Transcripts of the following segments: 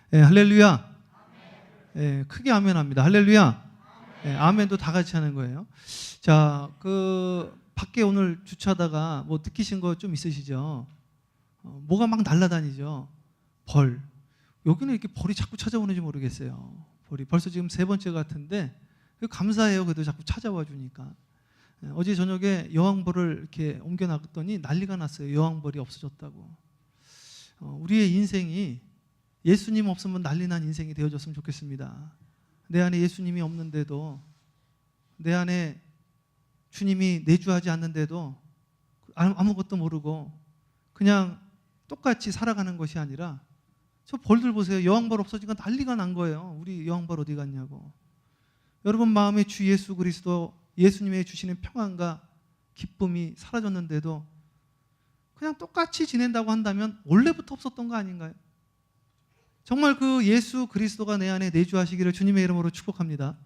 네, 할렐루야. 네, 크게 아멘합니다. 할렐루야. 네, 아멘도 다 같이 하는 거예요. 자, 밖에 오늘 주차하다가 뭐 느끼신 거 좀 있으시죠? 뭐가 막 날아다니죠? 벌. 여기는 이렇게 벌이 자꾸 찾아오는지 모르겠어요. 벌이 벌써 지금 3번째 같은데 감사해요. 그래도 자꾸 찾아와 주니까. 어제 저녁에 여왕벌을 이렇게 옮겨놨더니 난리가 났어요. 여왕벌이 없어졌다고. 우리의 인생이 예수님 없으면 난리 난 인생이 되어줬으면 좋겠습니다. 내 안에 예수님이 없는데도, 내 안에 주님이 내주하지 않는데도 아무것도 모르고 그냥 똑같이 살아가는 것이 아니라, 저 벌들 보세요. 여왕벌 없어지니까 난리가 난 거예요. 우리 여왕벌 어디 갔냐고. 여러분 마음에 주 예수 그리스도, 예수님의 주시는 평안과 기쁨이 사라졌는데도 그냥 똑같이 지낸다고 한다면 원래부터 없었던 거 아닌가요? 정말 그 예수 그리스도가 내 안에 내주하시기를 주님의 이름으로 축복합니다.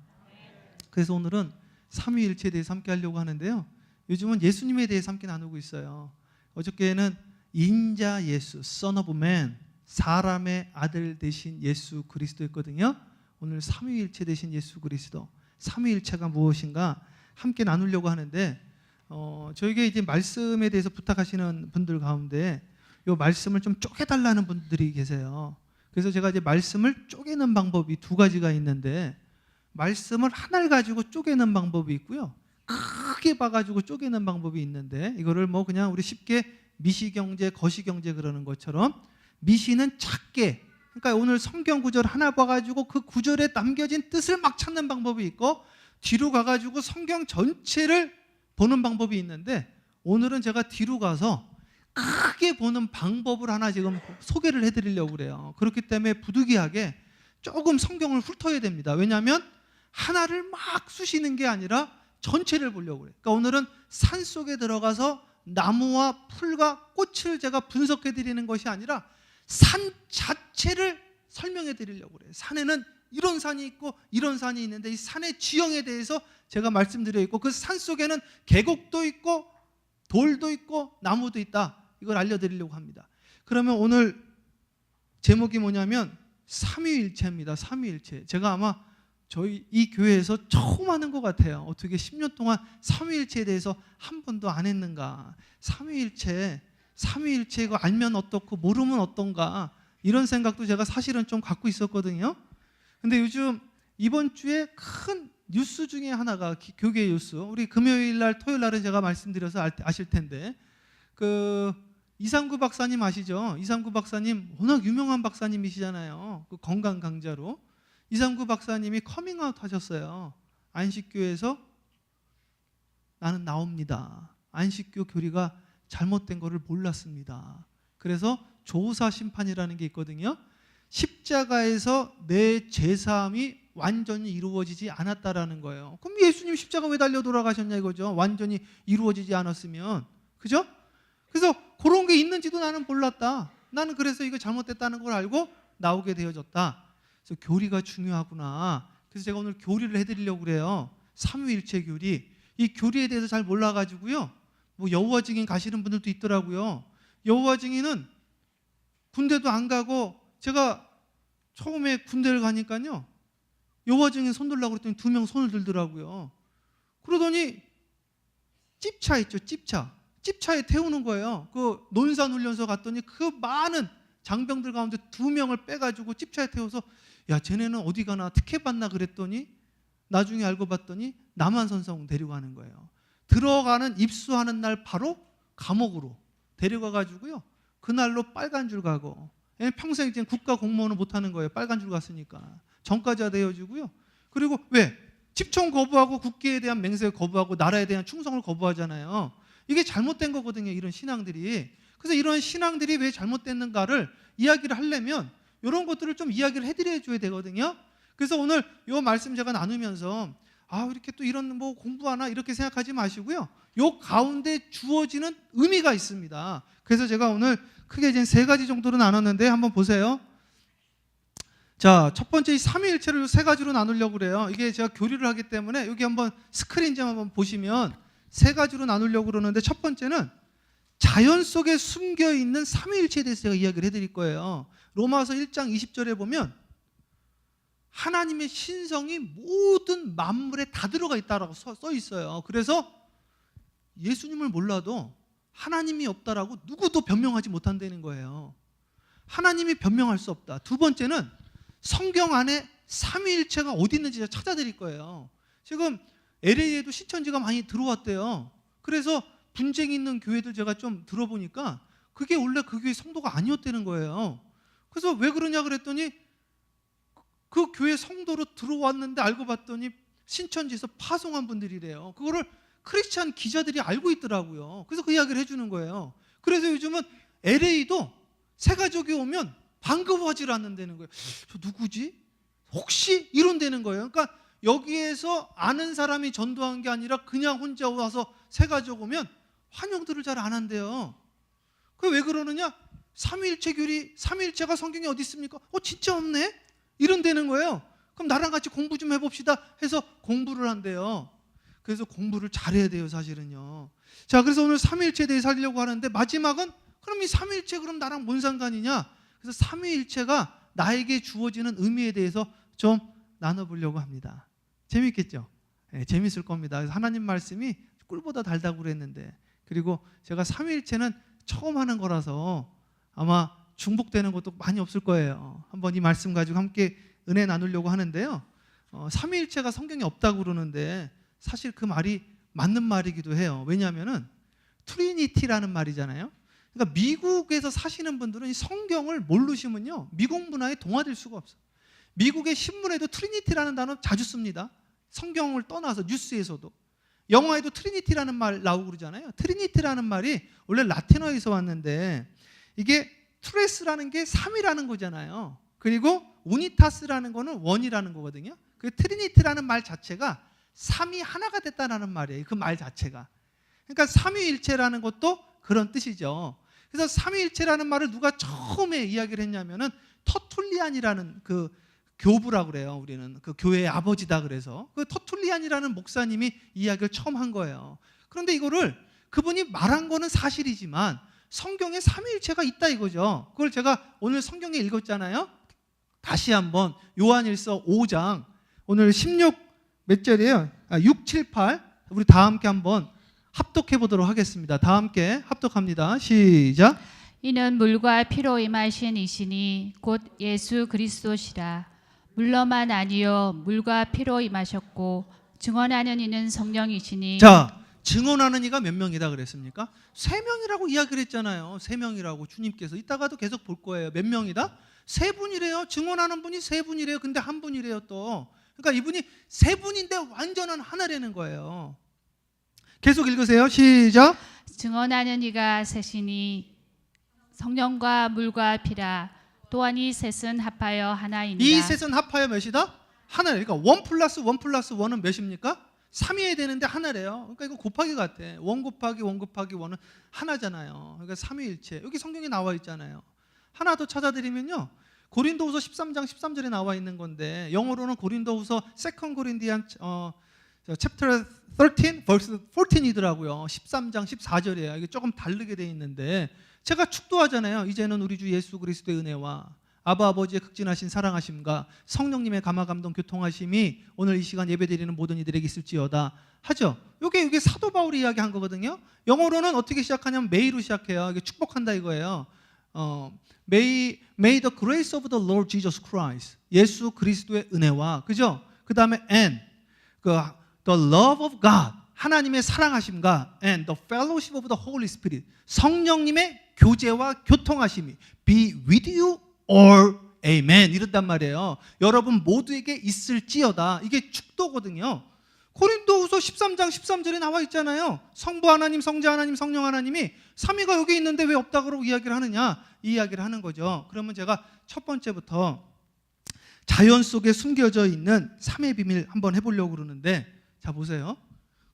그래서 오늘은 삼위일체에 대해서 함께 하려고 하는데요. 요즘은 예수님에 대해서 함께 나누고 있어요. 어저께는 인자 예수, Son of Man, 사람의 아들 되신 예수 그리스도였거든요. 오늘 삼위일체 되신 예수 그리스도, 삼위일체가 무엇인가 함께 나누려고 하는데, 저에게 이제 말씀에 대해서 부탁하시는 분들 가운데 이 말씀을 좀 쪼개달라는 분들이 계세요. 그래서 제가 이제 말씀을 쪼개는 방법이 2가지가 있는데, 말씀을 하나를 가지고 쪼개는 방법이 있고요, 크게 봐가지고 쪼개는 방법이 있는데, 이거를 뭐 그냥 우리 쉽게 미시경제, 거시경제 그러는 것처럼 미시는 작게, 그러니까 오늘 성경 구절 하나 봐가지고 그 구절에 남겨진 뜻을 막 찾는 방법이 있고, 뒤로 가가지고 성경 전체를 보는 방법이 있는데, 오늘은 제가 뒤로 가서 크게 보는 방법을 하나 지금 소개를 해드리려고 그래요. 그렇기 때문에 부득이하게 조금 성경을 훑어야 됩니다. 왜냐하면 하나를 막 쑤시는 게 아니라 전체를 보려고 그래요. 그러니까 오늘은 산 속에 들어가서 나무와 풀과 꽃을 제가 분석해 드리는 것이 아니라 산 자체를 설명해 드리려고 그래요. 산에는 이런 산이 있고 이런 산이 있는데, 이 산의 지형에 대해서 제가 말씀드려 있고, 그 산 속에는 계곡도 있고 돌도 있고 나무도 있다, 이걸 알려드리려고 합니다. 그러면 오늘 제목이 뭐냐면 삼위일체입니다. 삼위일체. 제가 아마 저희 이 교회에서 처음 하는 것 같아요. 어떻게 10년 동안 삼위일체에 대해서 한 번도 안 했는가. 삼위일체 이거 알면 어떻고 모르면 어떤가, 이런 생각도 제가 사실은 좀 갖고 있었거든요. 근데 요즘 이번 주에 큰 뉴스 중에 하나가 교계 뉴스, 우리 금요일 날 토요일 날은 제가 말씀드려서 아실 텐데, 이상구 박사님 아시죠? 이상구 박사님 워낙 유명한 박사님이시잖아요. 그 건강 강좌로 이상구 박사님이 커밍아웃 하셨어요. 안식교에서 나는 나옵니다. 안식교 교리가 잘못된 거를 몰랐습니다. 그래서 조사 심판이라는 게 있거든요. 십자가에서 내 죄사함이 완전히 이루어지지 않았다라는 거예요. 그럼 예수님 십자가 왜 달려 돌아가셨냐 이거죠. 완전히 이루어지지 않았으면. 그죠? 그래서 그런 게 있는지도 나는 몰랐다. 나는 그래서 이거 잘못됐다는 걸 알고 나오게 되어졌다. 그래서 교리가 중요하구나. 그래서 제가 오늘 교리를 해드리려고 그래요. 삼위일체 교리. 이 교리에 대해서 잘 몰라가지고요, 뭐 여호와 증인 가시는 분들도 있더라고요. 여호와 증인은 군대도 안 가고, 제가 처음에 군대를 가니까요, 여호와 증인 손 들라고 그랬더니 2명 손을 들더라고요. 그러더니 찝차 있죠, 찝차에 태우는 거예요. 그 논산훈련소 갔더니 그 많은 장병들 가운데 2명을 빼가지고 찝차에 태워서, 야 쟤네는 어디 가나 특혜 받나 그랬더니 나중에 알고 봤더니 남한선성 데려가는 거예요. 들어가는 입수하는 날 바로 감옥으로 데려가가지고요, 그날로 빨간 줄 가고, 평생 이제 국가 공무원을 못하는 거예요. 빨간 줄 갔으니까. 전과자 되어지고요. 그리고 왜? 집총 거부하고 국기에 대한 맹세 거부하고 나라에 대한 충성을 거부하잖아요. 이게 잘못된 거거든요, 이런 신앙들이. 그래서 이런 신앙들이 왜 잘못됐는가를 이야기를 하려면 이런 것들을 좀 이야기를 해드려 줘야 되거든요. 그래서 오늘 이 말씀 제가 나누면서 이렇게 또 이런 뭐 공부하나 이렇게 생각하지 마시고요, 요 가운데 주어지는 의미가 있습니다. 그래서 제가 오늘 크게 이제 3가지 정도로 나눴는데 한번 보세요. 자, 첫 번째 이 삼위일체를 3가지로 나누려고 그래요. 이게 제가 교리를 하기 때문에 여기 한번 스크린 좀 한번 보시면 3가지로 나누려고 그러는데, 첫 번째는 자연 속에 숨겨 있는 삼위일체에 대해서 제가 이야기를 해드릴 거예요. 로마서 1장 20절에 보면 하나님의 신성이 모든 만물에 다 들어가 있다라고 써 있어요. 그래서 예수님을 몰라도 하나님이 없다라고 누구도 변명하지 못한다는 거예요. 하나님이 변명할 수 없다. 두 번째는 성경 안에 삼위일체가 어디 있는지 제가 찾아드릴 거예요. 지금 LA에도 신천지가 많이 들어왔대요. 그래서 분쟁이 있는 교회들 제가 좀 들어보니까 그게 원래 그 교회 성도가 아니었다는 거예요. 그래서 왜 그러냐 그랬더니 그 교회 성도로 들어왔는데 알고 봤더니 신천지에서 파송한 분들이래요. 그거를 크리스찬 기자들이 알고 있더라고요. 그래서 그 이야기를 해주는 거예요. 그래서 요즘은 LA도 새 가족이 오면 반가워하지 않는다는 거예요. 저 누구지? 혹시 이런다는 거예요. 그러니까 여기에서 아는 사람이 전도한 게 아니라 그냥 혼자 와서 새 가족 오면 환영들을 잘 안 한대요. 그게 왜 그러느냐? 삼위일체 교리, 삼위일체가 성경에 어디 있습니까? 진짜 없네? 이런다는 거예요. 그럼 나랑 같이 공부 좀 해봅시다 해서 공부를 한대요. 그래서 공부를 잘해야 돼요, 사실은요. 자, 그래서 오늘 삼위일체에 대해서 하려고 하는데 마지막은 그럼 이 삼위일체 그럼 나랑 뭔 상관이냐? 그래서 삼위일체가 나에게 주어지는 의미에 대해서 좀 나눠보려고 합니다. 재밌겠죠? 네, 재밌을 겁니다. 그래서 하나님 말씀이 꿀보다 달다고 그랬는데, 그리고 제가 삼위일체는 처음 하는 거라서 아마 중복되는 것도 많이 없을 거예요. 한번 이 말씀 가지고 함께 은혜 나누려고 하는데요. 삼위일체가 성경에 없다고 그러는데 사실 그 말이 맞는 말이기도 해요. 왜냐하면은 트리니티라는 말이잖아요. 그러니까 미국에서 사시는 분들은 이 성경을 모르시면요, 미국 문화에 동화될 수가 없어요. 미국의 신문에도 트리니티라는 단어 자주 씁니다. 성경을 떠나서 뉴스에서도. 영화에도 트리니티라는 말 나오고 그러잖아요. 트리니티라는 말이 원래 라틴어에서 왔는데 이게 트레스라는 게 3이라는 거잖아요. 그리고 우니타스라는 거는 원이라는 거거든요. 그 트리니티라는 말 자체가 3이 하나가 됐다는 말이에요. 그 말 자체가. 그러니까 삼위일체라는 것도 그런 뜻이죠. 그래서 삼위일체라는 말을 누가 처음에 이야기를 했냐면은 터툴리안이라는 그 교부라고 그래요. 우리는 그 교회의 아버지다 그래서 그 터툴리안이라는 목사님이 이야기를 처음 한 거예요. 그런데 이거를 그분이 말한 거는 사실이지만 성경에 삼위일체가 있다 이거죠. 그걸 제가 오늘 성경에 읽었잖아요. 다시 한번 요한일서 5장 오늘 16 몇 절이에요? 6, 7, 8 우리 다 함께 한번 합독해 보도록 하겠습니다. 다 함께 합독합니다. 시작. 이는 물과 피로 임하신 이시니 곧 예수 그리스도시라. 물로만 아니요 물과 피로 임하셨고 증언하는 이는 성령이시니. 자, 증언하는 이가 몇 명이다 그랬습니까? 3명이라고 이야기를 했잖아요. 3명이라고 주님께서. 이따가도 계속 볼 거예요. 몇 명이다? 3분이래요. 증언하는 분이 3분이래요. 근데 한 분이래요 또. 그러니까 이분이 3분인데 완전한 하나라는 거예요. 계속 읽으세요. 시작. 증언하는 이가 셋이니 성령과 물과 피라. 또한 이 셋은 합하여 하나이니라. 이 셋은 합하여 몇이다? 하나래요. 그러니까 1 플러스 1 플러스 1은 몇입니까? 3이어야 되는데 하나래요. 그러니까 이거 곱하기 같아. 1 곱하기 1 곱하기 1은 하나잖아요. 그러니까 삼위일체. 여기 성경에 나와 있잖아요. 하나 더 찾아드리면요. 고린도후서 13장 13절에 나와 있는 건데 영어로는 고린도후서 2 Corinthians chapter 13 verse 14이더라고요. 13장 14절이에요. 이게 조금 다르게 돼 있는데 제가 축도하잖아요. 이제는 우리 주 예수 그리스도의 은혜와 아바 아버지의 극진하신 사랑하심과 성령님의 감화감동 교통하심이 오늘 이 시간 예배드리는 모든 이들에게 있을지어다 하죠. 이게 사도 바울이 이야기한 거거든요. 영어로는 어떻게 시작하냐면 may로 시작해요. 이게 축복한다 이거예요. May the grace of the Lord Jesus Christ, 예수 그리스도의 은혜와, 그죠? 그 다음에 and the love of God, 하나님의 사랑하심과 and the fellowship of the Holy Spirit, 성령님의 교제와 교통하심이 be with you all, amen 이런단 말이에요. 여러분 모두에게 있을지어다. 이게 축도거든요. 고린도후서 13장 13절에 나와 있잖아요. 성부 하나님, 성자 하나님, 성령 하나님이 삼위가 여기 있는데 왜 없다고 이야기를 하느냐, 이 이야기를 하는 거죠. 그러면 제가 첫 번째부터 자연 속에 숨겨져 있는 삼의 비밀 한번 해보려고 그러는데, 자 보세요.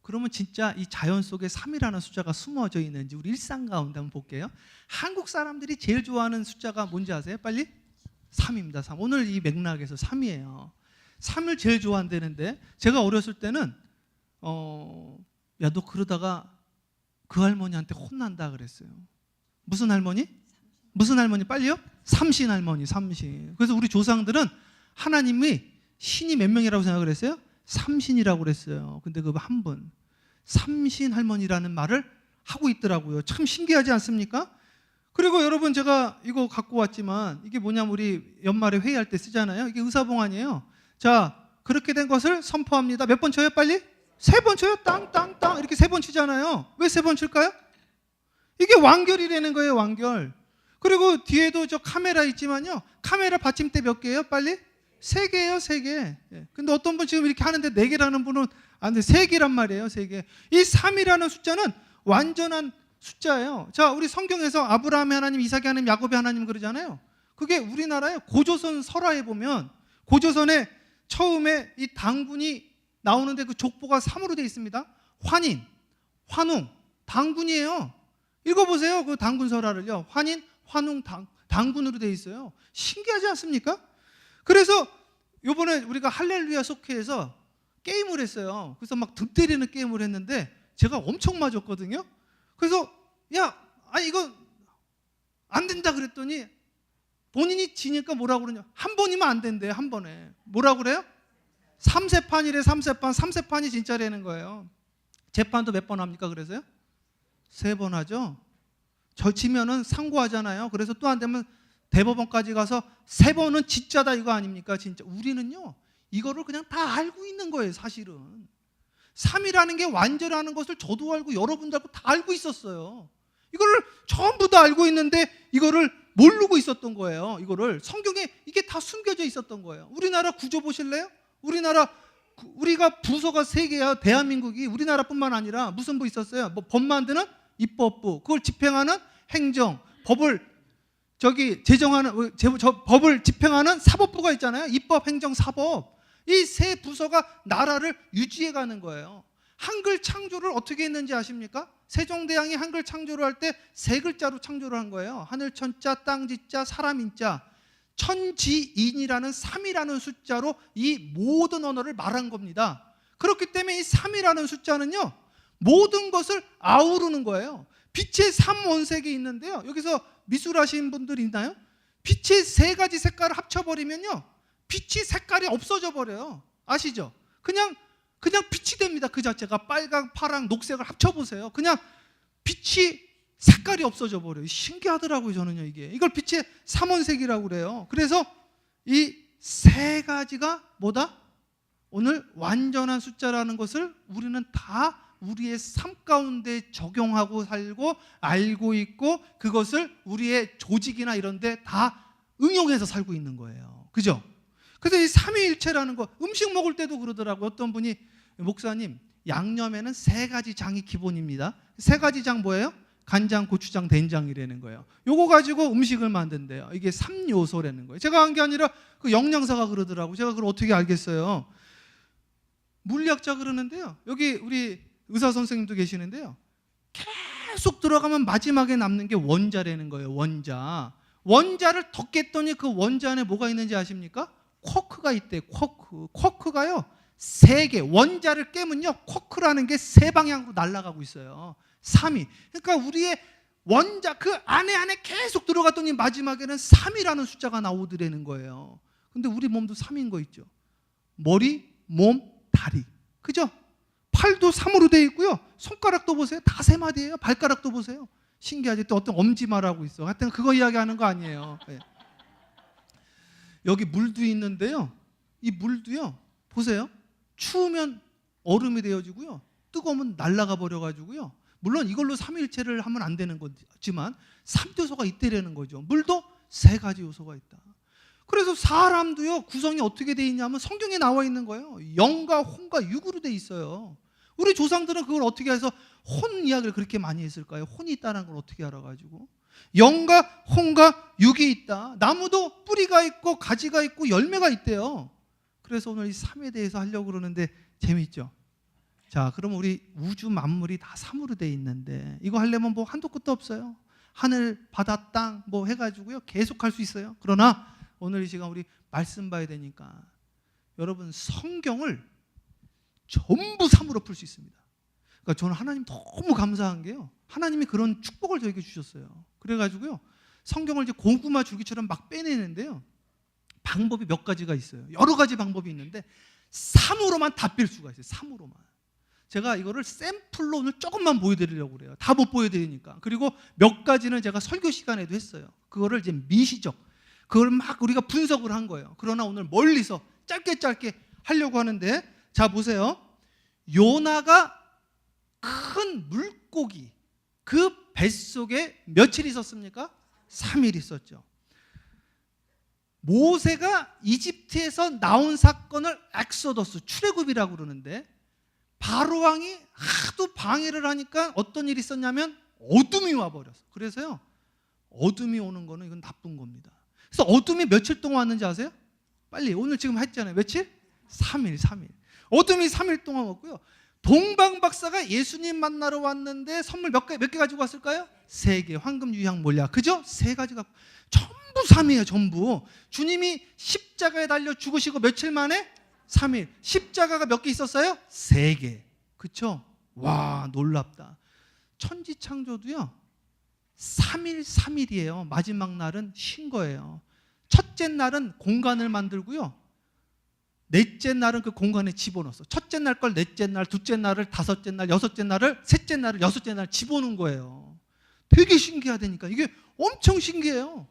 그러면 진짜 이 자연 속에 3이라는 숫자가 숨어져 있는지 우리 일상 가운데 한번 볼게요. 한국 사람들이 제일 좋아하는 숫자가 뭔지 아세요? 빨리? 3입니다. 3. 오늘 이 맥락에서 3이에요. 3을 제일 좋아한다는데 제가 어렸을 때는 야 너 그러다가 그 할머니한테 혼난다 그랬어요. 무슨 할머니? 무슨 할머니? 빨리요? 삼신 할머니, 삼신. 그래서 우리 조상들은 하나님이 신이 몇 명이라고 생각을 했어요? 삼신이라고 그랬어요. 근데 그 한 분, 삼신 할머니라는 말을 하고 있더라고요. 참 신기하지 않습니까? 그리고 여러분, 제가 이거 갖고 왔지만 이게 뭐냐면 우리 연말에 회의할 때 쓰잖아요. 이게 의사봉안이에요. 자, 그렇게 된 것을 선포합니다. 몇 번 쳐요, 빨리? 3번 쳐요. 땅땅땅 이렇게 3번 치잖아요. 왜 3번 칠까요? 이게 완결이라는 거예요, 완결. 그리고 뒤에도 저 카메라 있지만요, 카메라 받침대 몇 개예요, 빨리? 3개예요, 3개. 근데 어떤 분 지금 이렇게 하는데 4개라는 분은 안 돼. 3개란 말이에요, 3개. 이 3이라는 숫자는 완전한 숫자예요. 자, 우리 성경에서 아브라함의 하나님, 이삭의 하나님, 야곱의 하나님 그러잖아요. 그게 우리나라의 고조선 설화에 보면 고조선에 처음에 이 당군이 나오는데 그 족보가 3으로 되어 있습니다. 환인, 환웅, 당군이에요. 읽어보세요. 그 당군 설화를요. 환인, 환웅, 당군으로 되어 있어요. 신기하지 않습니까? 그래서 이번에 우리가 할렐루야 속회에서 게임을 했어요. 그래서 막 등 때리는 게임을 했는데 제가 엄청 맞았거든요. 그래서 이거 안 된다 그랬더니 본인이 지니까 뭐라고 그러냐. 한 번이면 안 된대요. 한 번에. 뭐라고 그래요? 3세판이래. 3세판. 3세판이 진짜라는 거예요. 재판도 몇 번 합니까? 그래서요? 3번 하죠. 절치면은 상고하잖아요. 그래서 또 안 되면 대법원까지 가서 3번은 진짜다 이거 아닙니까? 진짜. 우리는요, 이거를 그냥 다 알고 있는 거예요, 사실은. 3이라는 게 완전하는 것을 저도 알고 여러분도 알고 다 알고 있었어요. 이거를 전부 다 알고 있는데 이거를 모르고 있었던 거예요. 이거를 성경에 이게 다 숨겨져 있었던 거예요. 우리나라 구조 보실래요? 우리가 부서가 3개야. 대한민국이 우리나라뿐만 아니라 무슨 부 있었어요? 뭐 법 만드는 입법부, 그걸 집행하는 행정, 법을 제정하는 법을 집행하는 사법부가 있잖아요. 입법, 행정, 사법. 이 3 부서가 나라를 유지해 가는 거예요. 한글 창조를 어떻게 했는지 아십니까? 세종대왕이 한글 창조를 할 때 3글자로 창조를 한 거예요. 하늘 천자, 땅 지자, 사람 인자. 천지인이라는 3이라는 숫자로 이 모든 언어를 말한 겁니다. 그렇기 때문에 이 3이라는 숫자는요, 모든 것을 아우르는 거예요. 빛의 3원색이 있는데요, 여기서 미술하신 분들 있나요? 빛의 3가지 색깔을 합쳐버리면요, 빛이 색깔이 없어져 버려요. 아시죠? 그냥 빛이 됩니다. 그 자체가 빨강, 파랑, 녹색을 합쳐보세요. 그냥 빛이 색깔이 없어져 버려요. 신기하더라고요, 저는요. 이걸 빛의 3원색이라고 그래요. 그래서 이 3가지가 뭐다? 오늘 완전한 숫자라는 것을 우리는 다 우리의 삶 가운데 적용하고 살고 알고 있고, 그것을 우리의 조직이나 이런 데 다 응용해서 살고 있는 거예요. 그죠? 그래서 이 삼위일체라는 거, 음식 먹을 때도 그러더라고요. 어떤 분이, 목사님, 양념에는 3가지 장이 기본입니다. 3가지 장 뭐예요? 간장, 고추장, 된장이라는 거예요. 요거 가지고 음식을 만든대요. 이게 3요소라는 거예요. 제가 한 게 아니라 그 영양사가 그러더라고요. 제가 그걸 어떻게 알겠어요? 물리학자 그러는데요, 여기 우리 의사 선생님도 계시는데요, 계속 들어가면 마지막에 남는 게 원자라는 거예요. 원자를 더 깼더니 그 원자 안에 뭐가 있는지 아십니까? 쿼크가 있대. 쿼크가요 3개. 원자를 깨면요, 쿼크라는 게 3방향으로 날아가고 있어요. 3이. 그러니까 우리의 원자 그 안에 계속 들어갔더니 마지막에는 3이라는 숫자가 나오더라는 거예요. 근데 우리 몸도 3인 거 있죠. 머리, 몸, 다리. 그죠? 팔도 3으로 되어 있고요. 손가락도 보세요. 다 3마디예요. 발가락도 보세요. 신기하지? 또 어떤 엄지말하고 있어. 하여튼 그거 이야기하는 거 아니에요. 네. 여기 물도 있는데요, 이 물도요, 보세요. 추우면 얼음이 되어지고요, 뜨거우면 날아가 버려가지고요. 물론 이걸로 삼위일체를 하면 안 되는 거지만 3요소가 있다라는 거죠. 물도 3가지 요소가 있다. 그래서 사람도요, 구성이 어떻게 돼 있냐면 성경에 나와 있는 거예요. 영과 혼과 육으로 돼 있어요. 우리 조상들은 그걸 어떻게 해서 혼 이야기를 그렇게 많이 했을까요? 혼이 있다는 걸 어떻게 알아가지고? 영과 혼과 육이 있다. 나무도 뿌리가 있고 가지가 있고 열매가 있대요. 그래서 오늘 이 3에 대해서 하려고 그러는데 재미있죠? 자, 그럼 우리 우주 만물이 다 3으로 돼 있는데 이거 하려면 뭐 한도 끝도 없어요. 하늘, 바다, 땅 뭐 해가지고요, 계속 할 수 있어요. 그러나 오늘 이 시간 우리 말씀 봐야 되니까 여러분, 성경을 전부 3으로 풀 수 있습니다. 그러니까 저는 하나님 너무 감사한 게요. 하나님이 그런 축복을 저에게 주셨어요. 그래가지고요. 성경을 이제 고구마 줄기처럼 막 빼내는데요. 방법이 몇 가지가 있어요. 여러 가지 방법이 있는데 3으로만 다 뺄 수가 있어요. 3으로만. 제가 이거를 샘플로 오늘 조금만 보여드리려고 그래요. 다 못 보여드리니까. 그리고 몇 가지는 제가 설교 시간에도 했어요. 그거를 이제 미시적, 그걸 막 우리가 분석을 한 거예요. 그러나 오늘 멀리서 짧게 하려고 하는데, 자 보세요. 요나가 큰 물고기 그 뱃속에 며칠 있었습니까? 3일 있었죠. 모세가 이집트에서 나온 사건을 엑소더스, 출애굽이라고 그러는데, 바로 왕이 하도 방해를 하니까 어떤 일이 있었냐면 어둠이 와버렸어. 그래서요, 어둠이 오는 거는 이건 나쁜 겁니다. 그래서 어둠이 며칠 동안 왔는지 아세요? 빨리, 오늘 지금 했잖아요. 며칠? 3일. 어둠이 3일 동안 왔고요. 동방박사가 예수님 만나러 왔는데 선물 몇 개 가지고 왔을까요? 3개. 황금, 유향, 몰약. 그죠? 3가지 갖고. 전부 3이에요. 전부. 주님이 십자가에 달려 죽으시고 며칠 만에? 3일. 십자가가 몇 개 있었어요? 3개. 그쵸? 와, 놀랍다. 천지창조도요 3일이에요. 마지막 날은 쉰 거예요. 첫째 날은 공간을 만들고요, 넷째 날은 그 공간에 집어넣었어. 첫째 날 걸 넷째 날, 둘째 날을 다섯째 날, 여섯째 날을, 셋째 날을 여섯째 날 집어넣은 거예요. 되게 신기하다니까. 이게 엄청 신기해요.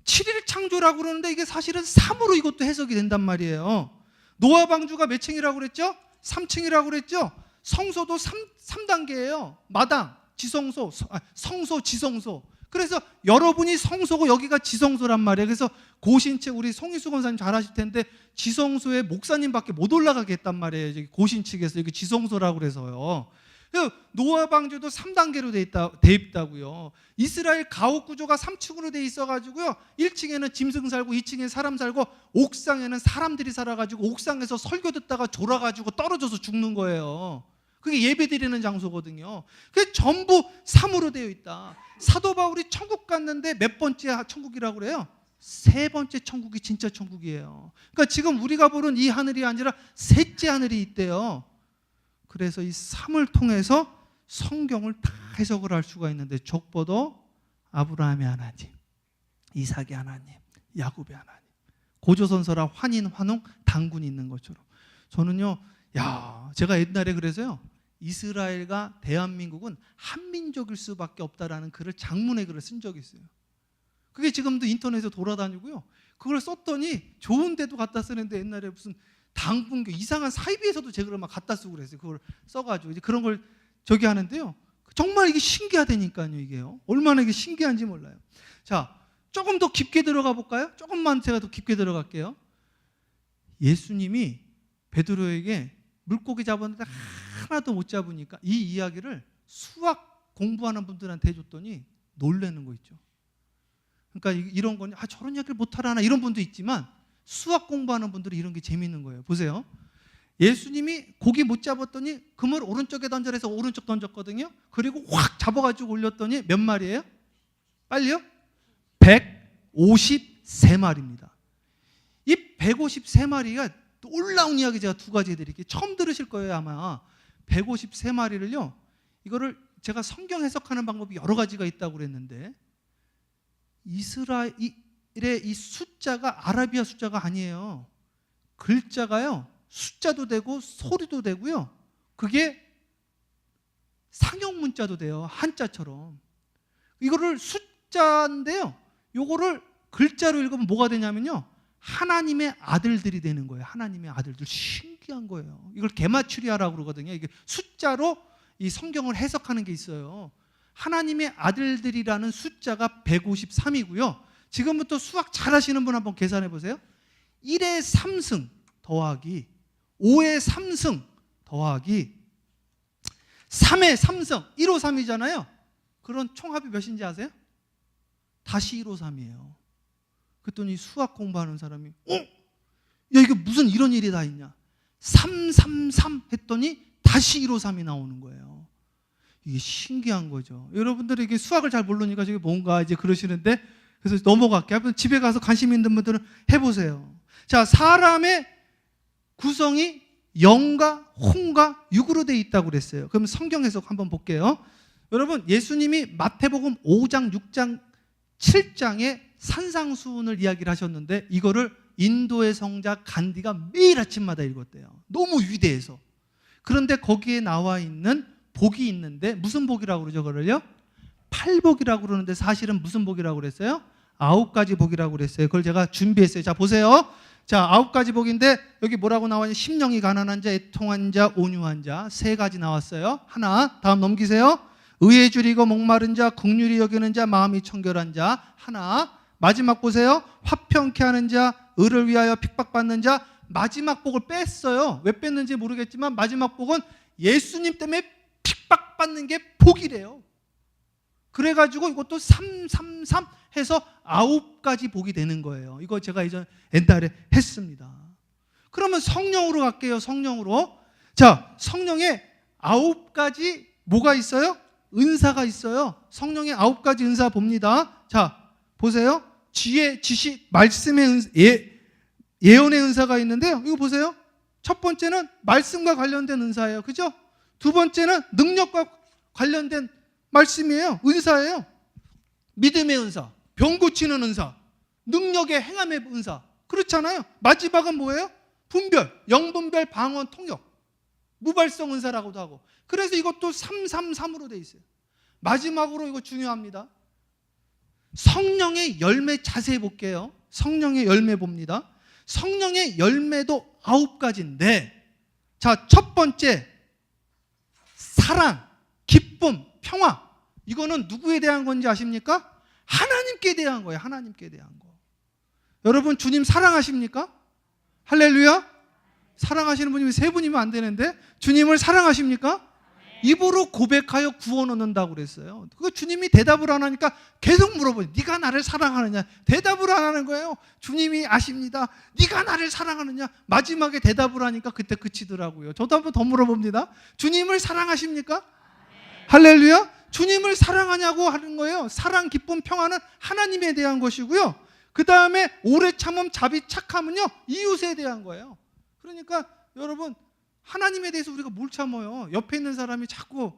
7일 창조라고 그러는데 이게 사실은 3으로 이것도 해석이 된단 말이에요. 노아 방주가 몇 층이라고 그랬죠? 3층이라고 그랬죠? 성소도 3단계예요. 마당, 지성소, 성소, 지성소. 그래서 여러분이 성소고 여기가 지성소란 말이에요. 그래서 고신책, 우리 송희수 권사님 잘 아실 텐데, 지성소에 목사님밖에 못 올라가게 했단 말이에요. 고신측에서 여기 지성소라고 그래서요. 노아 방주도 3단계로 돼 있다고요. 이스라엘 가옥 구조가 3층으로 돼 있어가지고요, 1층에는 짐승 살고 2층에 사람 살고 옥상에는 사람들이 살아가지고 옥상에서 설교 듣다가 졸아가지고 떨어져서 죽는 거예요. 그게 예배 드리는 장소거든요. 그게 전부 3으로 되어 있다. 사도 바울이 천국 갔는데 몇 번째 천국이라고 그래요? 3번째 천국이 진짜 천국이에요. 그러니까 지금 우리가 보는 이 하늘이 아니라 셋째 하늘이 있대요. 그래서 이 3을 통해서 성경을 다 해석을 할 수가 있는데, 족보도 아브라함의 하나님, 이삭의 하나님, 야곱의 하나님, 고조선서라 환인, 환웅, 당군이 있는 것처럼. 저는요, 제가 옛날에 그래서요, 이스라엘과 대한민국은 한민족일 수밖에 없다라는 글을, 장문의 글을 쓴 적이 있어요. 그게 지금도 인터넷에 돌아다니고요. 그걸 썼더니 좋은 데도 갖다 쓰는데, 옛날에 무슨 당분교 이상한 사이비에서도 제 글을 막 갖다 쓰고 그랬어요. 그걸 써가지고 이제 그런 걸 저기 하는데요. 정말 이게 신기하다니까요. 이게요. 얼마나 이게 신기한지 몰라요. 자, 조금 더 깊게 들어가 볼까요? 조금만 제가 더 깊게 들어갈게요. 예수님이 베드로에게 물고기 잡았는데 하나도 못 잡으니까 이 이야기를 수학 공부하는 분들한테 해줬더니 놀라는 거 있죠. 그러니까 이런 건 저런 이야기를 못하라나 이런 분도 있지만, 수학 공부하는 분들이 이런 게 재밌는 거예요. 보세요. 예수님이 고기 못 잡았더니 그물 오른쪽에 던져라 해서 오른쪽 던졌거든요. 그리고 확 잡아가지고 올렸더니 몇 마리예요? 빨리요? 153마리입니다. 이 153마리가 놀라운 이야기 제가 2가지 해드릴게요. 처음 들으실 거예요 아마. 153마리를요, 이거를 제가 성경 해석하는 방법이 여러 가지가 있다고 그랬는데, 이스라엘의 이 숫자가 아라비아 숫자가 아니에요. 글자가요, 숫자도 되고 소리도 되고요, 그게 상형 문자도 돼요. 한자처럼. 이거를 숫자인데요, 요거를 글자로 읽으면 뭐가 되냐면요, 하나님의 아들들이 되는 거예요. 하나님의 아들들. 신기한 거예요. 이걸 게마추리아라고 그러거든요. 이게 숫자로 이 성경을 해석하는 게 있어요. 하나님의 아들들이라는 숫자가 153이고요. 지금부터 수학 잘 하시는 분 한번 계산해 보세요. 1의 3승 더하기 5의 3승 더하기 3의 3승 153이잖아요. 그런 총합이 몇인지 아세요? 다시 153이에요. 그랬더니 수학 공부하는 사람이 야, 이게 무슨 이런 일이 다 있냐, 333 했더니 다시 153이 나오는 거예요. 이게 신기한 거죠. 여러분들이 이게 수학을 잘 모르니까 저게 뭔가 이제 그러시는데, 그래서 넘어갈게요. 집에 가서 관심 있는 분들은 해보세요. 자, 사람의 구성이 영과 혼과 육으로 되어 있다고 그랬어요. 그럼 성경 해석 한번 볼게요. 여러분, 예수님이 마태복음 5장, 6장, 7장에 산상수훈을 이야기를 하셨는데 이거를 인도의 성자 간디가 매일 아침마다 읽었대요. 너무 위대해서. 그런데 거기에 나와 있는 복이 있는데 무슨 복이라고 그러죠? 그걸요? 8복이라고 그러는데 사실은 무슨 복이라고 그랬어요? 9가지 복이라고 그랬어요. 그걸 제가 준비했어요. 자, 보세요. 자, 9가지 복인데 여기 뭐라고 나와요? 심령이 가난한 자, 애통한 자, 온유한 자. 3가지 나왔어요. 하나, 다음 넘기세요. 의에 줄이고 목마른 자, 긍휼히 여기는 자, 마음이 청결한 자. 하나, 마지막 보세요. 화평케 하는 자, 의를 위하여 핍박받는 자. 마지막 복을 뺐어요. 왜 뺐는지 모르겠지만 마지막 복은 예수님 때문에 핍박받는 게 복이래요. 그래가지고 이것도 333 해서 9가지 복이 되는 거예요. 이거 제가 옛날에 했습니다. 그러면 성령으로 갈게요. 성령으로. 자, 성령에 9가지 뭐가 있어요? 은사가 있어요. 성령의 9가지 은사 봅니다. 자, 보세요. 지혜, 지식, 말씀의 은사, 예언의 은사가 있는데요. 이거 보세요. 첫 번째는 말씀과 관련된 은사예요. 그죠? 두 번째는 능력과 관련된 말씀이에요. 은사예요. 믿음의 은사, 병 고치는 은사, 능력의 행함의 은사. 그렇잖아요. 마지막은 뭐예요? 분별, 영분별, 방언, 통역, 무발성 은사라고도 하고. 그래서 이것도 333으로 돼 있어요. 마지막으로 이거 중요합니다. 성령의 열매 자세히 볼게요. 성령의 열매 봅니다. 성령의 열매도 9가지인데, 자, 첫 번째 사랑, 기쁨, 평화. 이거는 누구에 대한 건지 아십니까? 하나님께 대한 거예요. 하나님께 대한 거. 여러분, 주님 사랑하십니까? 할렐루야. 사랑하시는 분이 3분이면 안 되는데 주님을 사랑하십니까? 입으로 고백하여 구원 얻는다고 그랬어요. 그 주님이 대답을 안 하니까 계속 물어보죠. 네가 나를 사랑하느냐? 대답을 안 하는 거예요. 주님이 아십니다. 네가 나를 사랑하느냐? 마지막에 대답을 하니까 그때 그치더라고요. 저도 한번 더 물어봅니다. 주님을 사랑하십니까? 할렐루야. 주님을 사랑하냐고 하는 거예요. 사랑, 기쁨, 평화는 하나님에 대한 것이고요. 그 다음에 오래 참음, 자비, 착함은요, 이웃에 대한 거예요. 그러니까 여러분, 하나님에 대해서 우리가 뭘 참아요? 옆에 있는 사람이 자꾸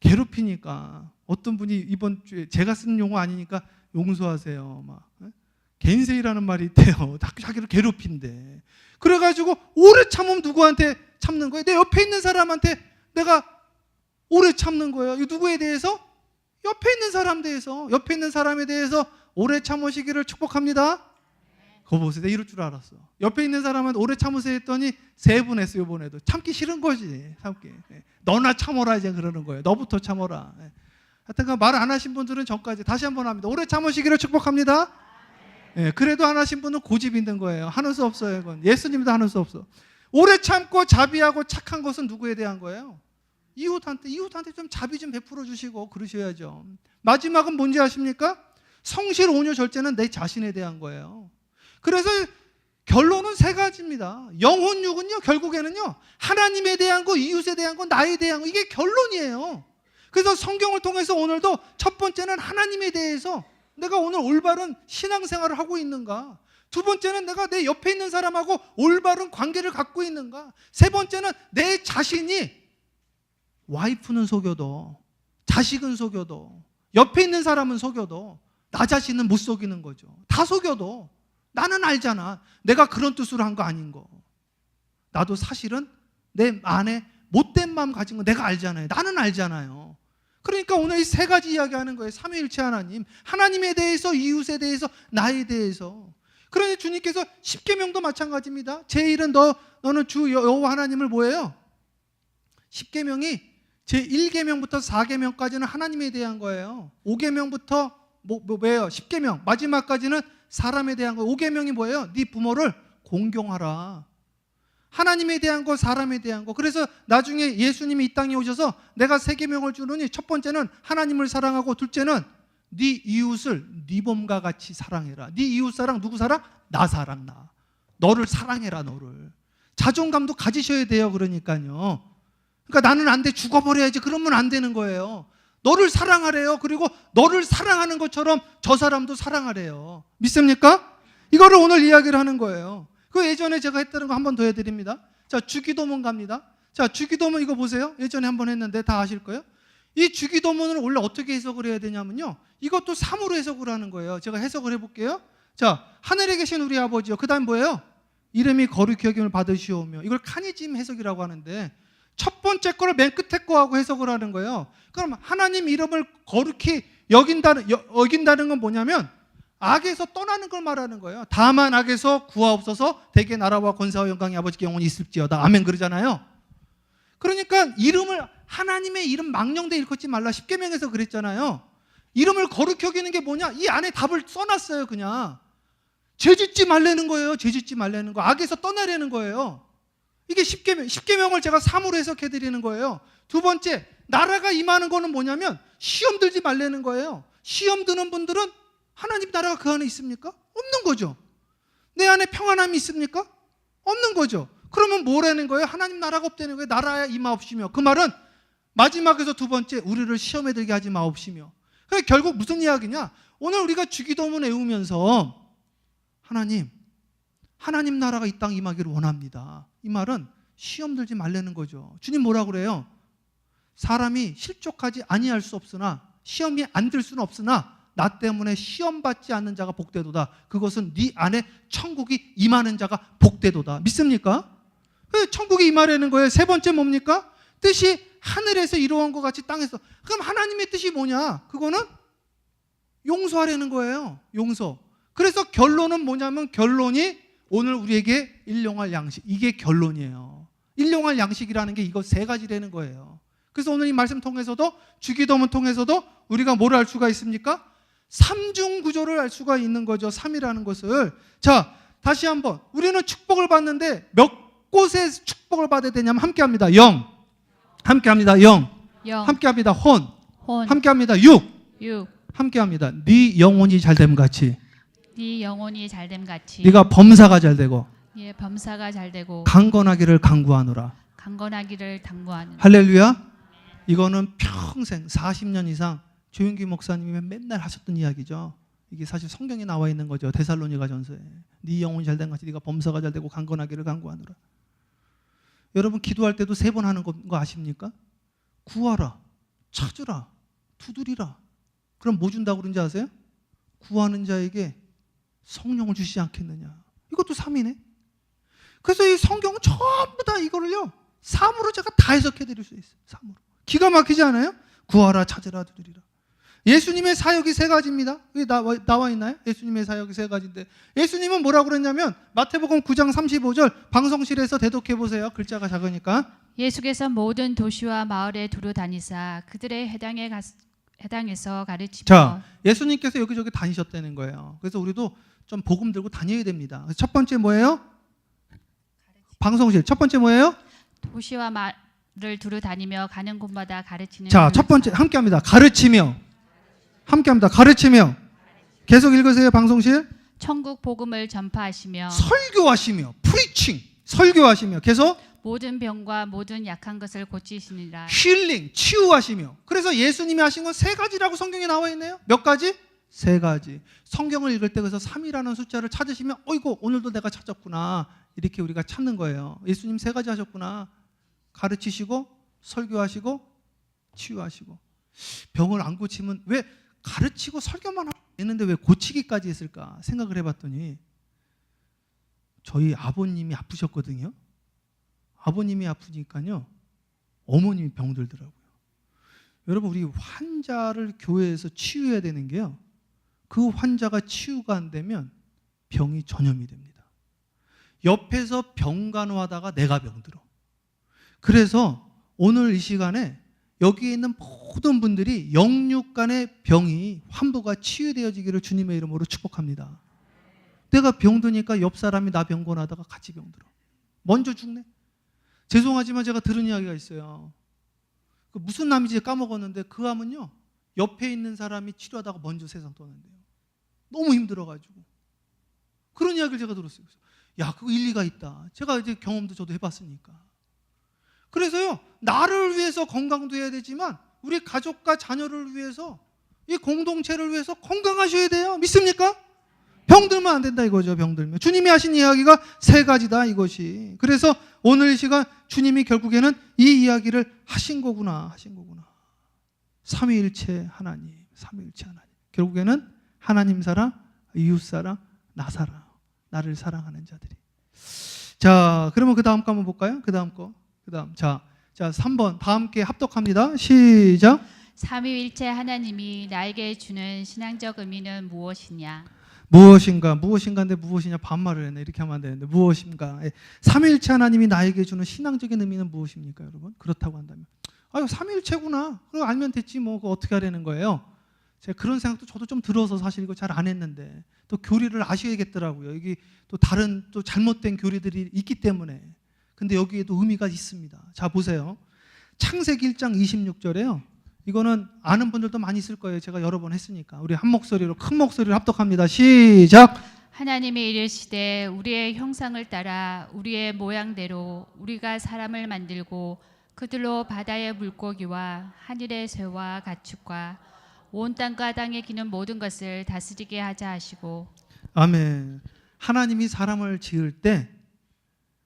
괴롭히니까. 어떤 분이 이번 주에 제가 쓴 용어 아니니까 용서하세요. 막 겐세이라는 말이 있대요. 자기를 괴롭힌대. 그래가지고 오래 참으면 누구한테 참는 거예요? 내 옆에 있는 사람한테 내가 오래 참는 거예요. 이 누구에 대해서? 옆에 있는 사람 대해서. 옆에 있는 사람에 대해서 오래 참으시기를 축복합니다. 그거 보세요. 내가 이럴 줄 알았어. 옆에 있는 사람한테 오래 참으세요 했더니 3분 했어요. 이번에도. 참기 싫은 거지. 참기. 너나 참어라 이제 그러는 거예요. 너부터 참어라. 하여튼 말 안 하신 분들은 전까지 다시 한번 합니다. 오래 참으시기를 축복합니다. 그래도 안 하신 분은 고집 있는 거예요. 하는 수 없어요. 이건. 예수님도 하는 수 없어. 오래 참고 자비하고 착한 것은 누구에 대한 거예요? 이웃한테 좀 자비 좀 베풀어 주시고 그러셔야죠. 마지막은 뭔지 아십니까? 성실, 온유, 절제는 내 자신에 대한 거예요. 그래서 결론은 3가지입니다. 영혼, 육은요, 결국에는요, 하나님에 대한 거, 이웃에 대한 거, 나에 대한 거, 이게 결론이에요. 그래서 성경을 통해서 오늘도 첫 번째는 하나님에 대해서 내가 오늘 올바른 신앙생활을 하고 있는가? 두 번째는 내가 내 옆에 있는 사람하고 올바른 관계를 갖고 있는가? 세 번째는 내 자신이 와이프는 속여도, 자식은 속여도, 옆에 있는 사람은 속여도 나 자신은 못 속이는 거죠. 다 속여도 나는 알잖아. 내가 그런 뜻으로 한 거 아닌 거. 나도 사실은 내 안에 못된 마음 가진 거 내가 알잖아요. 나는 알잖아요. 그러니까 오늘 이 3가지 이야기하는 거예요. 삼위일체 하나님. 하나님에 대해서, 이웃에 대해서, 나에 대해서. 그러니 주님께서 십계명도 마찬가지입니다. 제1은 너는 주 여호와 하나님을 뭐예요? 십계명이 제1계명부터 4계명까지는 하나님에 대한 거예요. 5계명부터 뭐예요? 10계명 마지막까지는 사람에 대한 거. 5계명이 뭐예요? 네 부모를 공경하라. 하나님에 대한 거, 사람에 대한 거. 그래서 나중에 예수님이 이 땅에 오셔서 내가 3계명을 주느니 첫 번째는 하나님을 사랑하고, 둘째는 네 이웃을 네 몸과 같이 사랑해라. 네 이웃 사랑, 누구 사랑? 나 사랑, 나. 너를 사랑해라, 너를. 자존감도 가지셔야 돼요. 그러니까요. 그러니까 나는 안 돼, 죽어버려야지. 그러면 안 되는 거예요. 너를 사랑하래요. 그리고 너를 사랑하는 것처럼 저 사람도 사랑하래요. 믿습니까? 이거를 오늘 이야기를 하는 거예요. 그 예전에 제가 했다는 거 한 번 더 해드립니다. 자, 주기도문 갑니다. 자, 주기도문 이거 보세요. 예전에 한번 했는데 다 아실 거예요. 이 주기도문을 원래 어떻게 해석을 해야 되냐면요, 이것도 3으로 해석을 하는 거예요. 제가 해석을 해볼게요. 자, 하늘에 계신 우리 아버지요. 그 다음 뭐예요? 이름이 거룩히 여김을 받으시오며. 이걸 카니즘 해석이라고 하는데 첫 번째 거를 맨 끝에 거하고 해석을 하는 거예요. 그럼 하나님 이름을 거룩히 여긴다는 건 뭐냐면 악에서 떠나는 걸 말하는 거예요. 다만 악에서 구하옵소서, 대개 나라와 권세와 영광이 아버지께 영원히 있을지어다. 아멘 그러잖아요. 그러니까 이름을, 하나님의 이름 망령되 일컫지 말라 10계명에서 그랬잖아요. 이름을 거룩히 여기는 게 뭐냐? 이 안에 답을 써놨어요. 그냥 죄짓지 말라는 거예요. 죄짓지 말라는 거. 악에서 떠나려는 거예요. 이게 10계명을 제가 3으로 해석해 드리는 거예요. 두 번째, 나라가 임하는 거는 뭐냐면 시험 들지 말라는 거예요. 시험 드는 분들은 하나님 나라가 그 안에 있습니까? 없는 거죠. 내 안에 평안함이 있습니까? 없는 거죠. 그러면 뭐라는 거예요? 하나님 나라가 없다는 거예요. 나라야 임하옵시며. 그 말은 마지막에서 두 번째, 우리를 시험에 들게 하지 마옵시며. 그러니까 결국 무슨 이야기냐? 오늘 우리가 주기도문 외우면서 하나님 나라가 이 땅 임하기를 원합니다. 이 말은 시험 들지 말라는 거죠. 주님 뭐라 그래요? 사람이 실족하지 아니할 수 없으나, 시험이 안 들 수는 없으나 나 때문에 시험 받지 않는 자가 복되도다. 그것은 네 안에 천국이 임하는 자가 복되도다. 믿습니까? 천국이 임하려는 거예요. 세 번째 뭡니까? 뜻이 하늘에서 이루어온 것 같이 땅에서. 그럼 하나님의 뜻이 뭐냐? 그거는 용서하려는 거예요. 용서. 그래서 결론은 뭐냐면, 결론이 오늘 우리에게 일용할 양식, 이게 결론이에요. 일용할 양식이라는 게 이거 세 가지라는 거예요. 그래서 오늘 이 말씀 통해서도, 주기도문 통해서도 우리가 뭘 알 수가 있습니까? 삼중 구조를 알 수가 있는 거죠. 3이라는 것을. 자, 다시 한번, 우리는 축복을 받는데 몇 곳에 축복을 받아야 되냐면, 함께합니다. 영, 함께합니다. 영, 함께합니다. 혼, 함께합니다. 육, 함께합니다. 네 영혼이 잘됨 같이. 네 영혼이 잘됨 같이. 네가 범사가 잘되고 예, 범사가 잘되고 강건하기를 간구하노라. 강건하기를 당부하는. 할렐루야. 이거는 평생 40년 이상 조윤기 목사님이 맨날 하셨던 이야기죠. 이게 사실 성경에 나와 있는 거죠. 데살로니가 전서에. 네 영혼이 잘된 같이 네가 범사가 잘되고 강건하기를 간구하노라. 여러분 기도할 때도 3번 하는 거 아십니까? 구하라, 찾으라, 두드리라. 그럼 뭐 준다고 그런지 아세요? 구하는 자에게 성령을 주시지 않겠느냐. 이것도 3이네. 그래서 이 성경은 전부 다 이거를요 3으로 제가 다 해석해 드릴 수 있어요. 3으로. 기가 막히지 않아요? 구하라, 찾으라, 두드리라. 예수님의 사역이 3가지입니다. 여기 나와 있나요? 예수님의 사역이 3가지인데, 예수님은 뭐라고 그랬냐면 마태복음 9장 35절 방송실에서 대독해 보세요. 글자가 작으니까. 예수께서 모든 도시와 마을에 두루 다니사 그들의 해당에서 가르치며. 자, 예수님께서 여기저기 다니셨다는 거예요. 그래서 우리도 좀 복음 들고 다녀야 됩니다. 첫 번째 뭐예요? 방송실. 첫 번째 뭐예요? 도시와 마을을 두루 다니며 가는 곳마다 가르치는. 자, 첫 번째 함께합니다. 가르치며. 함께합니다. 가르치며. 계속 읽으세요. 방송실. 천국 복음을 전파하시며. 설교하시며. 프리칭. 설교하시며. 계속. 모든 병과 모든 약한 것을 고치시니라. 힐링. 치유하시며. 그래서 예수님이 하신 건 3가지라고 성경에 나와 있네요. 몇 가지? 3가지. 성경을 읽을 때 그래서 3이라는 숫자를 찾으시면 어이구 오늘도 내가 찾았구나. 이렇게 우리가 찾는 거예요. 예수님 3가지 하셨구나. 가르치시고 설교하시고 치유하시고. 병을 안 고치면 왜 가르치고 설교만 했는데 왜 고치기까지 했을까 생각을 해봤더니, 저희 아버님이 아프셨거든요. 아버님이 아프니까요 어머님이 병들더라고요. 여러분, 우리 환자를 교회에서 치유해야 되는 게요, 그 환자가 치유가 안 되면 병이 전염이 됩니다. 옆에서 병간호하다가 내가 병들어. 그래서 오늘 이 시간에 여기에 있는 모든 분들이 영육간의 병이 환부가 치유되어지기를 주님의 이름으로 축복합니다. 내가 병드니까 옆 사람이 나 병건하다가 같이 병들어. 먼저 죽네. 죄송하지만 제가 들은 이야기가 있어요. 그 무슨 암인지 까먹었는데 그 암은요 옆에 있는 사람이 치료하다가 먼저 세상 떠난대요. 너무 힘들어가지고. 그런 이야기를 제가 들었어요. 야, 그거 일리가 있다. 제가 이제 경험도 저도 해봤으니까. 그래서요, 나를 위해서 건강도 해야 되지만 우리 가족과 자녀를 위해서, 이 공동체를 위해서 건강하셔야 돼요. 믿습니까? 병들면 안 된다 이거죠. 병들면. 주님이 하신 이야기가 세 가지다 이것이. 그래서 오늘 이 시간 주님이 결국에는 이 이야기를 하신 거구나. 삼위일체 하나님. 결국에는 하나님 사랑, 이웃 사랑, 나 사랑. 나를 사랑하는 자들이. 자, 그러면 그 다음 거 한번 볼까요? 그 다음. 자, 3번 다 함께 합독합니다. 시작. 삼위일체 하나님이 나에게 주는 신앙적 의미는 무엇이냐? 무엇인가인데 무엇이냐 반말을 했네. 이렇게 하면 안 되는데 무엇인가. 삼위일체 하나님이 나에게 주는 신앙적인 의미는 무엇입니까, 여러분? 그렇다고 한다면 아유 삼위일체구나. 그거 알면 됐지 뭐. 그거 어떻게 하려는 거예요? 제가 그런 생각도 저도 좀 들어서 사실 이거 잘 안 했는데 또 교리를 아셔야겠더라고요. 이게 또 다른 또 잘못된 교리들이 있기 때문에. 근데 여기에도 의미가 있습니다. 자, 보세요. 창세기 1장 26절에요. 이거는 아는 분들도 많이 있을 거예요. 제가 여러 번 했으니까. 우리 한 목소리로 큰 목소리로 합독합니다. 시작. 하나님이 이르시되 우리의 형상을 따라 우리의 모양대로 우리가 사람을 만들고 그들로 바다의 물고기와 하늘의 새와 가축과 온 땅과 땅에 기는 모든 것을 다스리게 하자 하시고. 아멘. 하나님이 사람을 지을 때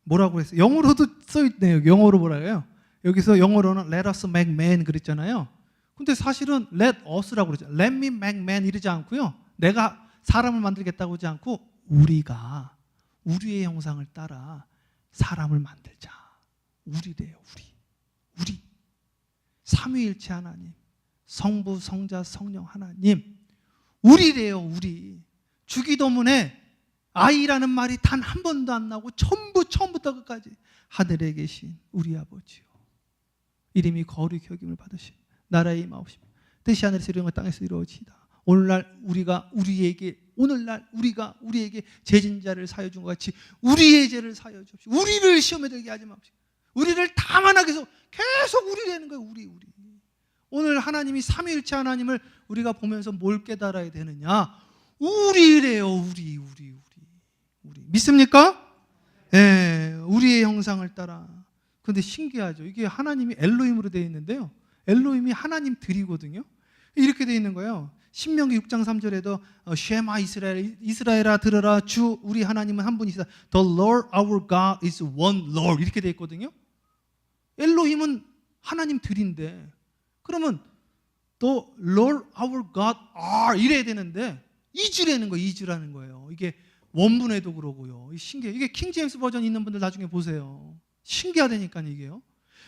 뭐라고 했어요? 영어로도 써있네요. 영어로 뭐라고 해요? 여기서 영어로는 let us make man 그랬잖아요. 근데 사실은 let us라고 그러죠. let me make man 이러지 않고요. 내가 사람을 만들겠다고 하지 않고 우리가 우리의 형상을 따라 사람을 만들자. 우리래요. 우리. 삼위일체 하나님, 성부, 성자, 성령 하나님. 우리래요. 우리. 주기도문에 아이라는 말이 단 한 번도 안 나오고 전부 처음부터 끝까지 하늘에 계신 우리 아버지요. 이름이 거룩히 여김을 받으시고 나라에 임하옵시며 뜻이 하늘에서 이루어진 것 땅에서 이루어지이다. 오늘날 우리가 우리가 우리에게 죄진자를 사여 준 것 같이 우리의 죄를 사여 주옵시고 우리를 시험에 들게 하지 마옵시고 우리를 다만하게 해서 계속 우리라는 거예요. 우리. 오늘 하나님이 삼위일체 하나님을 우리가 보면서 뭘 깨달아야 되느냐? 우리래요. 우리. 믿습니까? 예, 우리의 형상을 따라. 그런데 신기하죠. 이게 하나님이 엘로힘으로 되어 있는데요. 엘로힘이 하나님들이거든요. 이렇게 되어 있는 거예요. 신명기 6장 3절에도 쉐마 이스라엘아 들으라 주 우리 하나님은 한 분이시다. The Lord our God is one Lord 이렇게 되어 있거든요. 엘로힘은 하나님들인데 그러면 The Lord our God are 이래야 되는데 이즈라는 거예요. 이게 원문에도 그러고요. 신기해요. 이게 킹제임스 버전 있는 분들 나중에 보세요. 신기하다니까요, 이게요.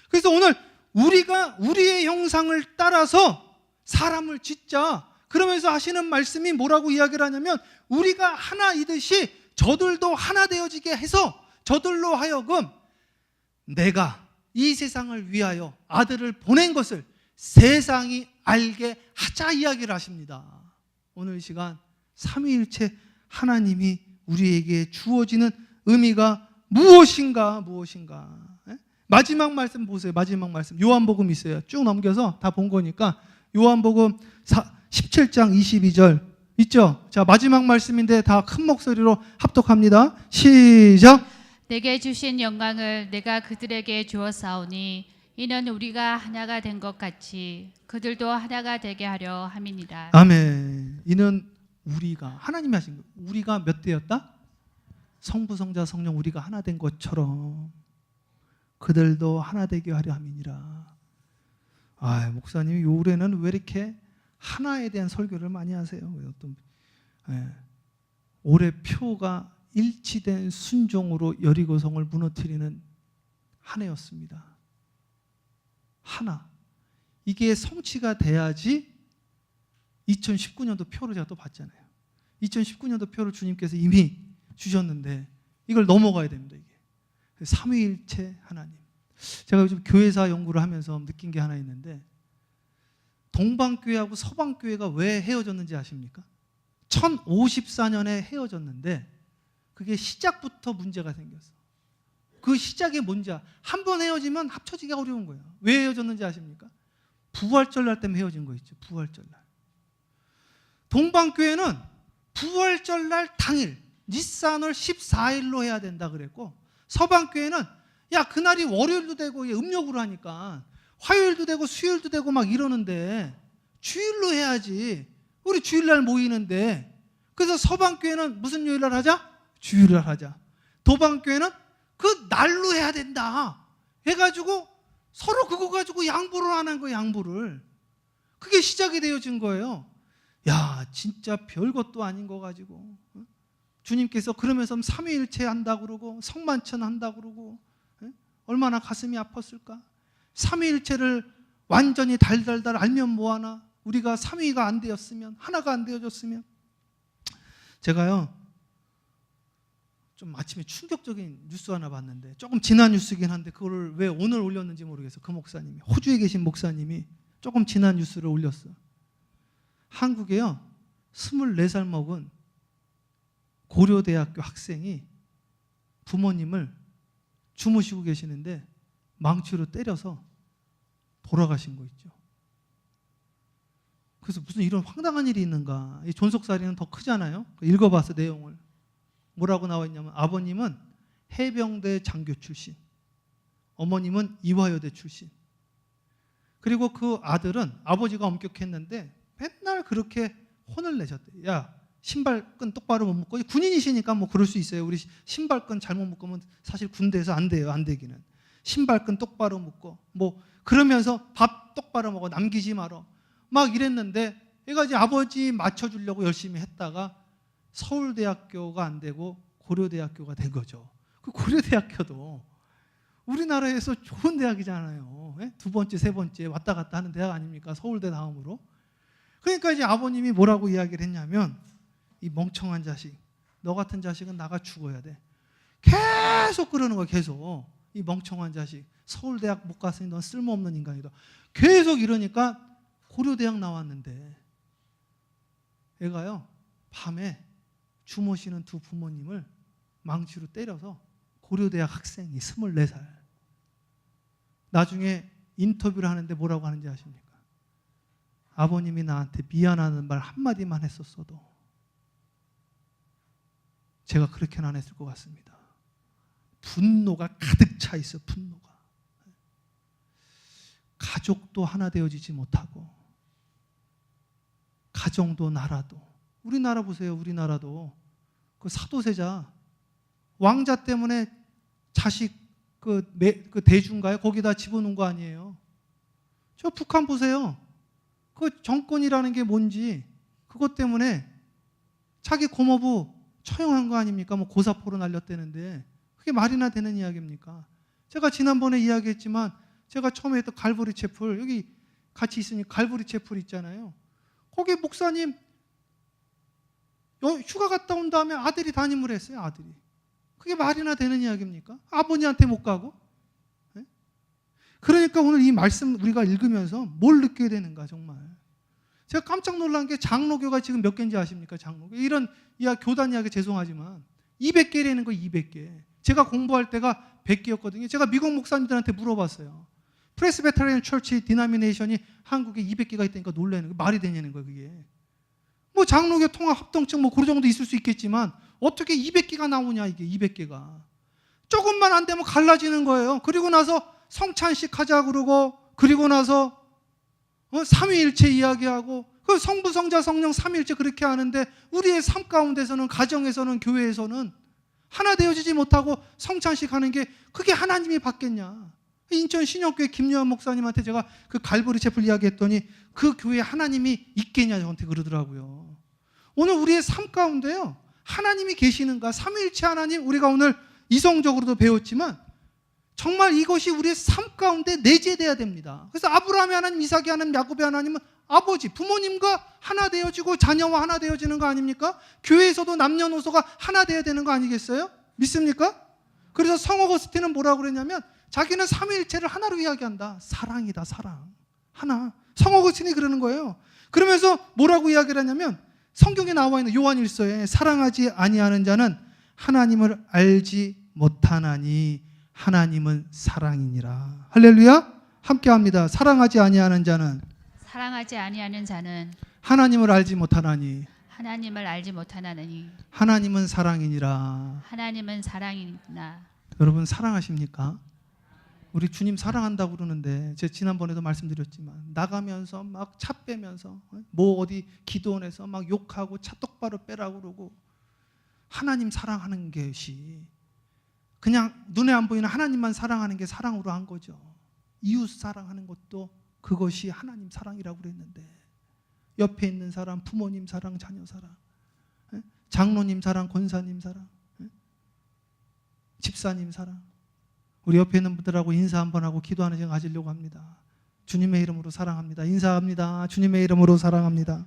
그래서 오늘 우리가 우리의 형상을 따라서 사람을 짓자. 그러면서 하시는 말씀이 뭐라고 이야기를 하냐면 우리가 하나이듯이 저들도 하나 되어지게 해서 저들로 하여금 내가 이 세상을 위하여 아들을 보낸 것을 세상이 알게 하자 이야기를 하십니다. 오늘 이 시간 삼위일체 하나님이 우리에게 주어지는 의미가 무엇인가? 마지막 말씀 보세요. 마지막 말씀 요한복음 있어요. 쭉 넘겨서 다 본 거니까 요한복음 17장 22절 있죠? 자, 마지막 말씀인데 다 큰 목소리로 합독합니다. 시작. 내게 주신 영광을 내가 그들에게 주었사오니 이는 우리가 하나가 된 것 같이 그들도 하나가 되게 하려 함이니라. 아멘. 이는 우리가 하나님이 하신 거. 우리가 몇 대였다? 성부, 성자, 성령 우리가 하나 된 것처럼 그들도 하나 되게 하려 함이니라. 아, 목사님이 올해는 왜 이렇게 하나에 대한 설교를 많이 하세요? 올해 표가 일치된 순종으로 여리고성을 무너뜨리는 한 해였습니다. 하나. 이게 성취가 돼야지 2019년도 표를 제가 또 봤잖아요. 2019년도 표를 주님께서 이미 주셨는데 이걸 넘어가야 됩니다. 이게 삼위일체 하나님. 제가 요즘 교회사 연구를 하면서 느낀 게 하나 있는데 동방교회하고 서방교회가 왜 헤어졌는지 아십니까? 1054년에 헤어졌는데 그게 시작부터 문제가 생겼어. 그 시작이 뭔지 한 번 헤어지면 합쳐지기가 어려운 거예요. 왜 헤어졌는지 아십니까? 부활절날 때문에 헤어진 거 있죠. 부활절날. 동방교회는 부활절날 당일 니산월 14일로 해야 된다 그랬고 서방교회는 야 그날이 월요일도 되고 음력으로 하니까 화요일도 되고 수요일도 되고 막 이러는데 주일로 해야지. 우리 주일날 모이는데 그래서 서방교회는 무슨 요일날 하자? 주일날 하자. 도방교회는 그 날로 해야 된다 해가지고 서로 그거 가지고 양보를 하는 거예요. 양보를. 그게 시작이 되어진 거예요. 야, 진짜 별것도 아닌 거 가지고 주님께서 그러면서 삼위일체 한다고 그러고 성만천 한다고 그러고 얼마나 가슴이 아팠을까. 삼위일체를 완전히 달달달 알면 뭐하나. 우리가 삼위가 안 되었으면, 하나가 안 되어졌으면. 제가요 좀 아침에 충격적인 뉴스 하나 봤는데, 조금 지난 뉴스긴 한데 그거를 왜 오늘 올렸는지 모르겠어요. 그 목사님이, 호주에 계신 목사님이 조금 지난 뉴스를 올렸어. 한국에요 24살 먹은 고려대학교 학생이 부모님을 주무시고 계시는데 망치로 때려서 돌아가신 거 있죠. 그래서 무슨 이런 황당한 일이 있는가. 이 존속살인은 더 크잖아요. 읽어봐서 내용을. 뭐라고 나와 있냐면, 아버님은 해병대 장교 출신, 어머님은 이화여대 출신. 그리고 그 아들은 아버지가 엄격했는데 맨날 그렇게 혼을 내셨대요. 야, 신발끈 똑바로 못 묶고, 군인이시니까 뭐 그럴 수 있어요. 우리 신발끈 잘못 묶으면 사실 군대에서 안 돼요. 안 되기는. 신발끈 똑바로 묶고 뭐 그러면서 밥 똑바로 먹어, 남기지 말어, 막 이랬는데, 얘가 이제 아버지 맞춰주려고 열심히 했다가 서울대학교가 안 되고 고려대학교가 된 거죠. 그 고려대학교도 우리나라에서 좋은 대학이잖아요. 두 번째, 세 번째 왔다 갔다 하는 대학 아닙니까? 서울대 다음으로. 그러니까 이제 아버님이 뭐라고 이야기를 했냐면, 이 멍청한 자식, 너 같은 자식은 나가 죽어야 돼. 계속 그러는 거야. 계속. 이 멍청한 자식, 서울대학 못 갔으니 넌 쓸모없는 인간이다. 계속 이러니까 고려대학 나왔는데, 얘가요 밤에 주무시는 두 부모님을 망치로 때려서, 고려대학 학생이 24살. 나중에 인터뷰를 하는데 뭐라고 하는지 아십니까? 아버님이 나한테 미안하는 말 한마디만 했었어도 제가 그렇게는 안 했을 것 같습니다. 분노가 가득 차 있어. 분노가. 가족도 하나 되어지지 못하고, 가정도 나라도. 우리나라 보세요. 우리나라도 그 사도세자 왕자 때문에 자식 그 대주인가요? 거기다 집어넣은 거 아니에요. 저 북한 보세요. 그 정권이라는 게 뭔지 그것 때문에 자기 고모부 처형한 거 아닙니까? 뭐 고사포로 날렸다는데 그게 말이나 되는 이야기입니까? 제가 지난번에 이야기했지만, 제가 처음에 했던 갈보리 채플, 여기 같이 있으니 갈보리 채플 있잖아요. 거기 목사님 휴가 갔다 온 다음에 아들이 담임을 했어요. 아들이. 그게 말이나 되는 이야기입니까? 아버지한테 못 가고. 네? 그러니까 오늘 이 말씀 우리가 읽으면서 뭘 느껴야 되는가. 정말 제가 깜짝 놀란 게, 장로교가 지금 몇 개인지 아십니까? 장로교. 이런 교단 이야기 죄송하지만 200개라는 거. 200개. 제가 공부할 때가 100개였거든요. 제가 미국 목사님들한테 물어봤어요. 프레스베테리안 처치 디나미네이션이 한국에 200개가 있다니까 놀라는 거. 말이 되냐는 거예요. 그게 뭐 장로교 통합 합동층 뭐 그 정도 있을 수 있겠지만 어떻게 200개가 나오냐. 이게 200개가 조금만 안 되면 갈라지는 거예요. 그리고 나서 성찬식 하자 그러고, 그리고 나서 삼위일체 이야기하고, 그 성부 성자 성령 삼위일체 그렇게 하는데, 우리의 삶 가운데서는, 가정에서는, 교회에서는 하나 되어지지 못하고 성찬식 하는 게 그게 하나님이 받겠냐. 인천 신역교회 김여한 목사님한테 제가 그 갈보리 채플 이야기했더니 그 교회에 하나님이 있겠냐 저한테 그러더라고요. 오늘 우리의 삶 가운데요 하나님이 계시는가. 삼위일체 하나님, 우리가 오늘 이성적으로도 배웠지만 정말 이것이 우리의 삶 가운데 내재돼야 됩니다. 그래서 아브라함의 하나님, 이삭의 하나님, 야곱의 하나님은 아버지, 부모님과 하나 되어지고 자녀와 하나 되어지는 거 아닙니까? 교회에서도 남녀노소가 하나 되어야 되는 거 아니겠어요? 믿습니까? 그래서 성 어거스틴은 뭐라고 그랬냐면, 자기는 삼위일체를 하나로 이야기한다. 사랑이다. 사랑. 하나. 성 어거스틴이 그러는 거예요. 그러면서 뭐라고 이야기를 하냐면, 성경에 나와 있는 요한일서에 사랑하지 아니하는 자는 하나님을 알지 못하나니 하나님은 사랑이니라. 할렐루야. 함께 합니다. 사랑하지 아니하는 자는 하나님을 알지 못하나니 하나님은 사랑이니라. 하나님은 사랑이니라. 여러분 사랑하십니까? 우리 주님 사랑한다고 그러는데 제가 지난번에도 말씀드렸지만 나가면서 막 차 빼면서 뭐 어디 기도원에서 막 욕하고 차 똑바로 빼라고 그러고 하나님 사랑하는 것이 그냥 눈에 안 보이는 하나님만 사랑하는 게 사랑으로 한 거죠. 이웃 사랑하는 것도 그것이 하나님 사랑이라고 그랬는데 옆에 있는 사람, 부모님 사랑, 자녀 사랑, 장로님 사랑, 권사님 사랑, 집사님 사랑, 우리 옆에 있는 분들하고 인사 한번 하고 기도하는 시간 가지려고 합니다. 주님의 이름으로 사랑합니다. 인사합니다. 주님의 이름으로 사랑합니다.